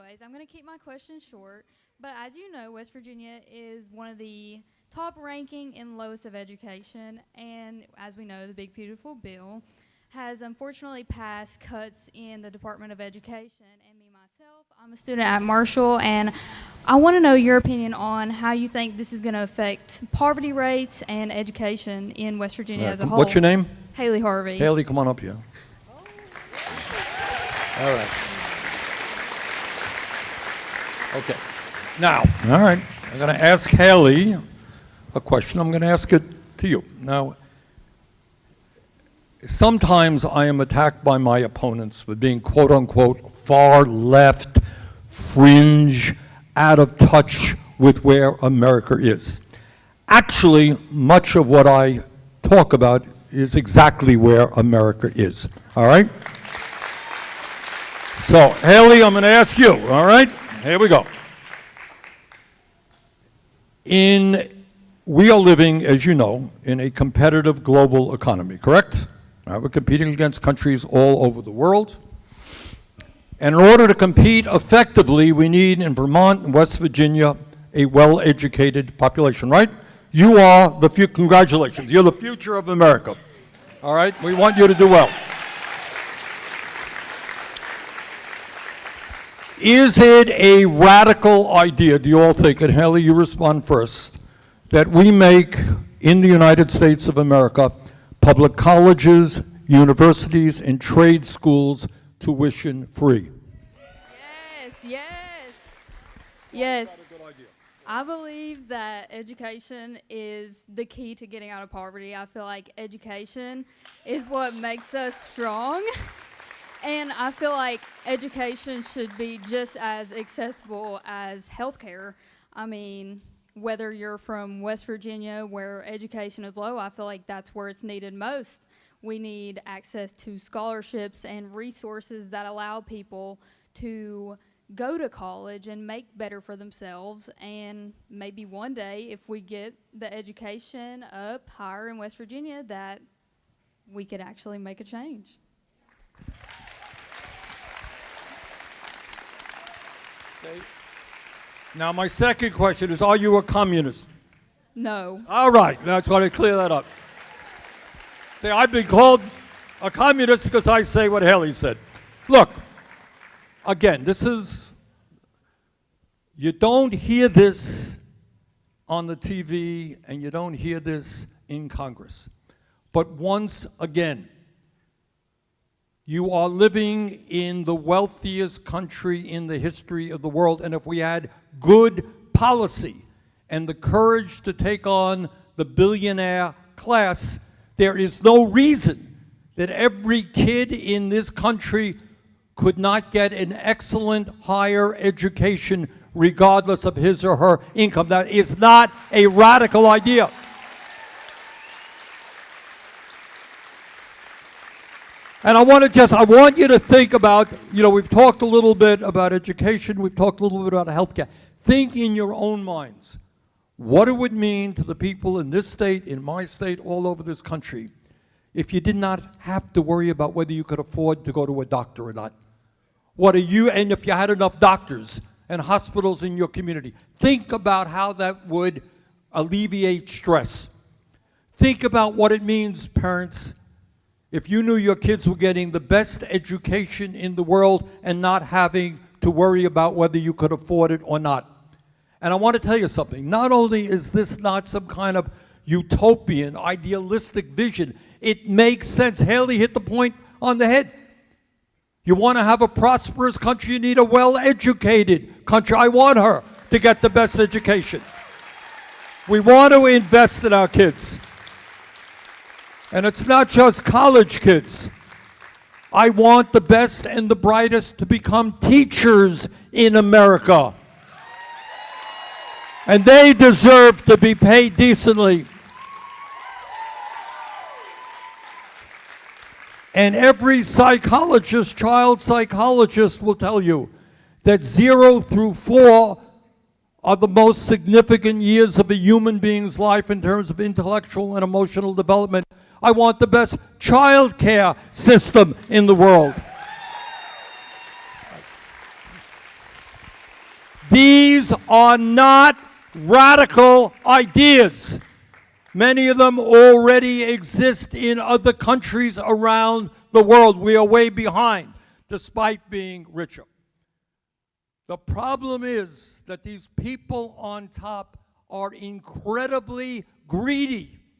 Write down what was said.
anyways, I'm going to keep my questions short. But as you know, West Virginia is one of the top ranking in lowest of education. And as we know, the Big Beautiful Bill has unfortunately passed cuts in the Department of Education. And me, myself, I'm a student at Marshall, and I want to know your opinion on how you think this is going to affect poverty rates and education in West Virginia as a whole. What's your name? Haley Harvey. Haley, come on up here. All right. Okay. Now, all right, I'm going to ask Haley a question. I'm going to ask it to you. Now, sometimes I am attacked by my opponents for being, quote unquote, far left, fringe, out of touch with where America is. Actually, much of what I talk about is exactly where America is, all right? So, Haley, I'm going to ask you, all right? Here we go. We are living, as you know, in a competitive global economy, correct? We're competing against countries all over the world. And in order to compete effectively, we need, in Vermont and West Virginia, a well-educated population, right? You are the future. Congratulations. You're the future of America. All right? We want you to do well. Is it a radical idea, do you all think, and Haley, you respond first, that we make, in the United States of America, public colleges, universities, and trade schools tuition free? Yes, yes, yes. I believe that education is the key to getting out of poverty. I feel like education is what makes us strong. And I feel like education should be just as accessible as healthcare. I mean, whether you're from West Virginia where education is low, I feel like that's where it's needed most. We need access to scholarships and resources that allow people to go to college and make better for themselves. And maybe one day, if we get the education up higher in West Virginia, that we could actually make a change. Okay. Now, my second question is, are you a communist? No. All right, that's why I clear that up. See, I've been called a communist because I say what Haley said. Look, again, you don't hear this on the TV and you don't hear this in Congress. But once again, you are living in the wealthiest country in the history of the world, and if we had good policy and the courage to take on the billionaire class, there is no reason that every kid in this country could not get an excellent higher education regardless of his or her income. That is not a radical idea. And I want you to think about, we've talked a little bit about education, we've talked a little bit about healthcare. Think in your own minds what it would mean to the people in this state, in my state, all over this country, if you did not have to worry about whether you could afford to go to a doctor or not. And if you had enough doctors and hospitals in your community. Think about how that would alleviate stress. Think about what it means, parents, if you knew your kids were getting the best education in the world and not having to worry about whether you could afford it or not. And I want to tell you something. Not only is this not some kind of utopian, idealistic vision, it makes sense. Haley hit the point on the head. You want to have a prosperous country, you need a well-educated country. I want her to get the best education. We want to invest in our kids. And it's not just college kids. I want the best and the brightest to become teachers in America. And they deserve to be paid decently. And every psychologist, child psychologist, will tell you that 0 through 4 are the most significant years of a human being's life in terms of intellectual and emotional development. I want the best child care system in the world. These are not radical ideas. Many of them already exist in other countries around the world. We are way behind, despite being richer. The problem is that these people on top are incredibly greedy.